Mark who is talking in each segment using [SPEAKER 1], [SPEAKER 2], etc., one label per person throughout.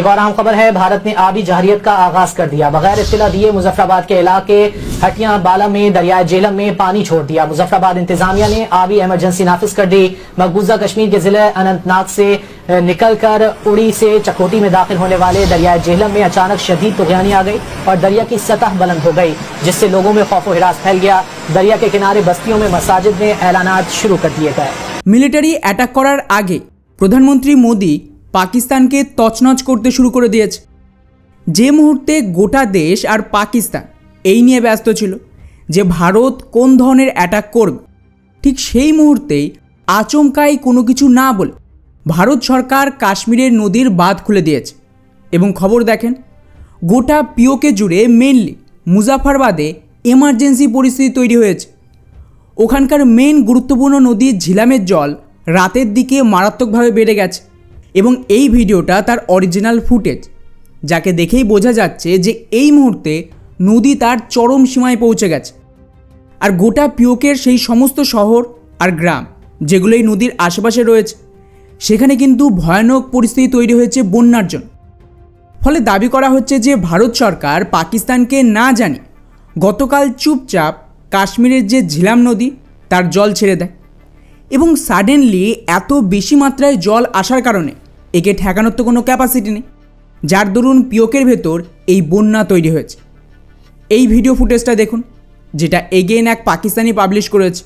[SPEAKER 1] एक और अहम खबर है, भारत ने आबी जहरियत का आगाज कर दिया। बगैर इत्तला दिए मुजफ्फराबाद के इलाके हटिया बाला में दरियाए झेलम में पानी छोड़ दिया। मुजफ्फराबाद इंतजामिया ने आबी इमरजेंसी नाफिज कर दी। मकबूजा कश्मीर के जिले अनंतनाग से निकलकर उड़ी से चकोटी में दाखिल होने वाले दरियाए झेलम में अचानक शदीद तुगयानी आ गई और दरिया की सतह बुलंद हो गई, जिससे लोगों में खौफ व हिरास फैल गया। दरिया के किनारे बस्तियों में मसाजिद में ऐलानात शुरू कर दिए गए।
[SPEAKER 2] मिलिटारी अटैक करार आगे प्रधानमंत्री मोदी পাকিস্তানকে তছনছ করতে শুরু করে দিয়েছে। যে মুহূর্তে গোটা দেশ আর পাকিস্তান এই নিয়ে ব্যস্ত ছিল যে ভারত কোন ধরনের অ্যাটাক করবে, ঠিক সেই মুহূর্তেই আচমকাই কোনো কিছু না বলে ভারত সরকার কাশ্মীরের নদীর বাঁধ খুলে দিয়েছে। এবং খবর দেখেন, গোটা পিওকে জুড়ে মেনলি মুজাফফরবাদে এমার্জেন্সি পরিস্থিতি তৈরি হয়েছে। ওখানকার মেন গুরুত্বপূর্ণ নদী ঝিলামের জল রাতের দিকে মারাত্মকভাবে বেড়ে গেছে। এবং এই ভিডিওটা তার অরিজিনাল ফুটেজ, যাকে দেখেই বোঝা যাচ্ছে যে এই মুহূর্তে নদী তার চরম সীমায় পৌঁছে গেছে। আর গোটা পিওকের সেই সমস্ত শহর আর গ্রাম যেগুলো এই নদীর আশেপাশে রয়েছে, সেখানে কিন্তু ভয়ানক পরিস্থিতি তৈরি হয়েছে বন্যার জন্য। ফলে দাবি করা হচ্ছে যে ভারত সরকার পাকিস্তানকে না জানিয়ে গতকাল চুপচাপ কাশ্মীরের যে ঝিলাম নদী তার জল ছেড়ে দেয় এবং সাডেনলি এত বেশি মাত্রায় জল আসার কারণে একে ঠেকানোর তো কোনো ক্যাপাসিটি নেই, যার দরুন পিওকের ভেতর এই বন্যা তৈরি হয়েছে। এই ভিডিও ফুটেজটা দেখুন, যেটা এগেন এক পাকিস্তানি পাবলিশ করেছে,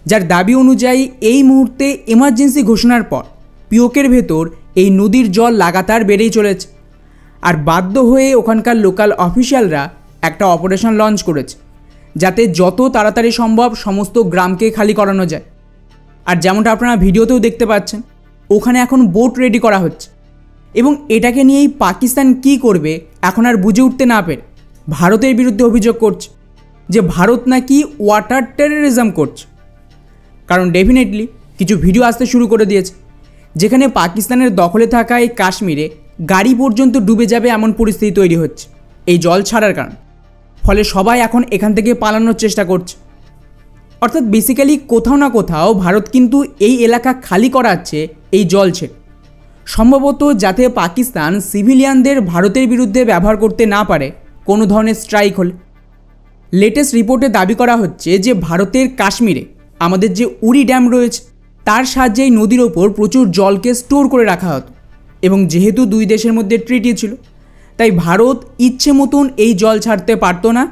[SPEAKER 2] যার দাবি অনুযায়ী এই মুহূর্তে এমার্জেন্সি ঘোষণার পর পিওকের ভেতর এই নদীর জল লাগাতার বেড়েই চলেছে। আর বাধ্য হয়ে ওখানকার লোকাল অফিসিয়ালরা একটা অপারেশন লঞ্চ করেছে, যাতে যত তাড়াতাড়ি সম্ভব সমস্ত গ্রামকে খালি করানো যায়। আর যেমনটা আপনারা ভিডিওতেও দেখতে পাচ্ছেন, ওখানে এখন বোট রেডি করা হচ্ছে এবং এটাকে নিয়েই পাকিস্তান কি করবে এখন আর বুঝে উঠতে না পেরে ভারতের বিরুদ্ধে অভিযোগ করছে যে ভারত নাকি ওয়াটার টেররিজম করছে। কারণ ডেফিনেটলি কিছু ভিডিও আসতে শুরু করে দিয়েছে যেখানে পাকিস্তানের দখলে থাকা এই কাশ্মীরে গাড়ি পর্যন্ত ডুবে যাবে এমন পরিস্থিতি তৈরি হচ্ছে এই জল ছাড়ার কারণে। ফলে সবাই এখন এখান থেকে পালানোর চেষ্টা করছে। অর্থাৎ বেসিক্যালি কোথাও না কোথাও ভারত কিন্তু এই এলাকা খালি করাচ্ছে এই জল ছেড়ে, সম্ভবত যাতে পাকিস্তান সিভিলিয়ানদের ভারতের বিরুদ্ধে ব্যবহার করতে না পারে কোনো ধরনের স্ট্রাইক হলে। লেটেস্ট রিপোর্টে দাবি করা হচ্ছে যে ভারতের কাশ্মীরে আমাদের যে উড়ি ড্যাম রয়েছে তার সাহায্যে এই নদীর ওপর প্রচুর জলকে স্টোর করে রাখা হতো এবং যেহেতু দুই দেশের মধ্যে ট্রিটি ছিল, তাই ভারত ইচ্ছে মতন এই জল ছাড়তে পারতো না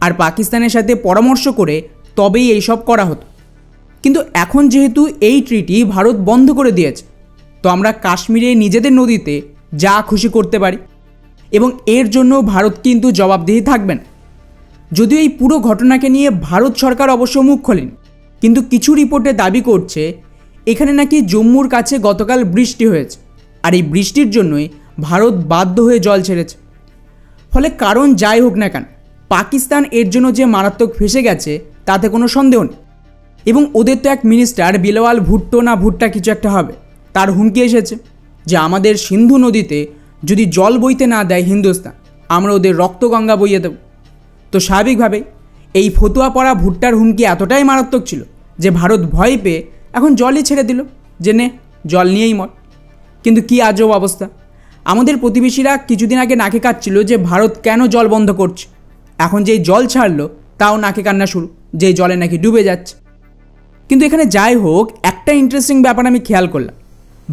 [SPEAKER 2] আর পাকিস্তানের সাথে পরামর্শ করে তবেই এইসব করা হতো। কিন্তু এখন যেহেতু এই ট্রিটি ভারত বন্ধ করে দিয়েছে, তো আমরা কাশ্মীরে নিজেদের নদীতে যা খুশি করতে পারি এবং এর জন্য ভারত কিন্তু জবাবদিহি থাকবে না। যদিও এই পুরো ঘটনাকে নিয়ে ভারত সরকার অবশ্য মুখ খোলেনি, কিন্তু কিছু রিপোর্টে দাবি করছে এখানে নাকি জম্মুর কাছে গতকাল বৃষ্টি হয়েছে আর এই বৃষ্টির জন্যই ভারত বাধ্য হয়ে জল ছেড়েছে। ফলে কারণ যাই হোক না কেন, পাকিস্তান এর জন্য যে মারাত্মক ফেসে গেছে তাতে কোনো সন্দেহ নেই। এবং ওদের তো এক মিনিস্টার বিলওয়াল ভুট্টো না ভুট্টা কিছু একটা হবে, তার হুমকি এসেছে যে আমাদের সিন্ধু নদীতে যদি জল বইতে না দেয় হিন্দুস্তান, আমরা ওদের রক্তগঙ্গা বইয়ে দেব। তো স্বাভাবিকভাবেই এই ফতুয়া পড়া ভুট্টার হুমকি এতটাই মারাত্মক ছিল যে ভারত ভয় পেয়ে এখন জলই ছেড়ে দিল যে নে জল নিয়েই মর। কিন্তু কি আজব অবস্থা, আমাদের প্রতিবেশীরা কিছুদিন আগে নাকে কাটছিল যে ভারত কেন জল বন্ধ করছে, এখন যেই জল ছাড়লো তাও নাকে কান্না শুরু যে জলে নাকি ডুবে যাচ্ছে। কিন্তু এখানে যাই হোক, একটা ইন্টারেস্টিং ব্যাপার আমি খেয়াল করলাম,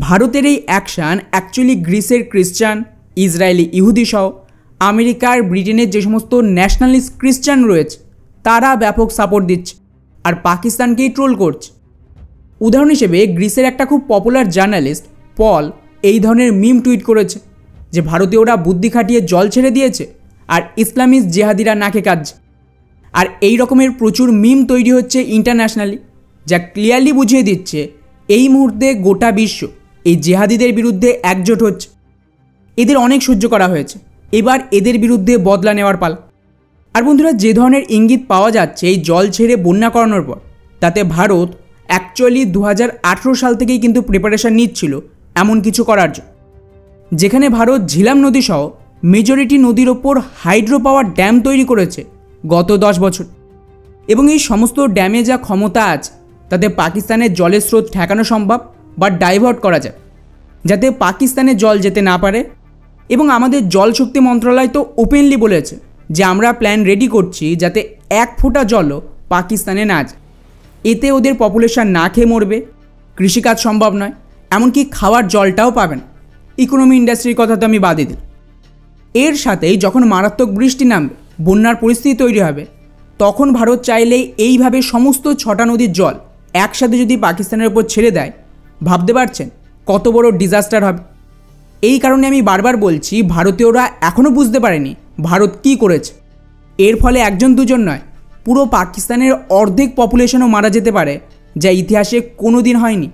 [SPEAKER 2] ভারতের এই অ্যাকশান অ্যাকচুয়ালি গ্রিসের খ্রিস্টান, ইসরায়েলি ইহুদি সহ আমেরিকার ব্রিটেনের যে সমস্ত ন্যাশনালিস্ট খ্রিস্টান রয়েছে তারা ব্যাপক সাপোর্ট দিচ্ছে আর পাকিস্তানকেই ট্রোল করছে। উদাহরণ হিসেবে গ্রিসের একটা খুব পপুলার জার্নালিস্ট পল এই ধরনের মিম টুইট করেছে যে ভারতীয়রা বুদ্ধি খাটিয়ে জল ছেড়ে দিয়েছে আর ইসলামিস্ট জেহাদিরা নাকে কাটছে। আর এই রকমের প্রচুর মিম তৈরি হচ্ছে ইন্টারন্যাশনালি, যা ক্লিয়ারলি বুঝিয়ে দিচ্ছে এই মুহূর্তে গোটা বিশ্ব এই জেহাদিদের বিরুদ্ধে একজোট হচ্ছে। এদের অনেক সহ্য করা হয়েছে, এবার এদের বিরুদ্ধে বদলা নেওয়ার পালা। আর বন্ধুরা, যে ধরনের ইঙ্গিত পাওয়া যাচ্ছে এই জল ছেড়ে বন্যা করানোর পর, তাতে ভারত অ্যাকচুয়ালি 2018 সাল থেকেই কিন্তু প্রিপারেশান নিচ্ছিল এমন কিছু করার জন্য, যেখানে ভারত ঝিলাম নদী সহ মেজরিটি নদীর ওপর হাইড্রো পাওয়ার ড্যাম তৈরি করেছে গত 10 বছর। এবং এই সমস্ত ড্যামে যা ক্ষমতা আছে তাতে পাকিস্তানের জলের স্রোত ঠেকানো সম্ভব বা ডাইভার্ট করা যায়, যাতে পাকিস্তানে জল যেতে না পারে এবং আমাদের জলশক্তি মন্ত্রণালয় তো ওপেনলি বলেছে যে আমরা প্ল্যান রেডি করছি যাতে 1 ফোঁটা জলও পাকিস্তানে না যায়। এতে ওদের পপুলেশন না খেয়ে মরবে, কৃষিকাজ সম্ভব নয়, এমনকি খাওয়ার জলটাও পাবেন। ইকোনমি ইন্ডাস্ট্রির কথা তো আমি বাদই দিই। এর সাথেই যখন মারাত্মক বৃষ্টি নামবে, বন্যার পরিস্থিতি তৈরি হবে, তখন ভারত চাইলেই এইভাবে সমস্ত 6টা নদীর জল একসাথে যদি পাকিস্তানের উপর ছেড়ে দেয়, ভাবতে পারছেন কত বড় ডিজাস্টার হবে। এই কারণে আমি বারবার বলছি, ভারতীয়রা এখনও বুঝতে পারেনি ভারত কী করেছে। এর ফলে 1-2 নয়, পুরো পাকিস্তানের অর্ধেক পপুলেশনও মারা যেতে পারে, যা ইতিহাসে কোনো দিন হয়নি।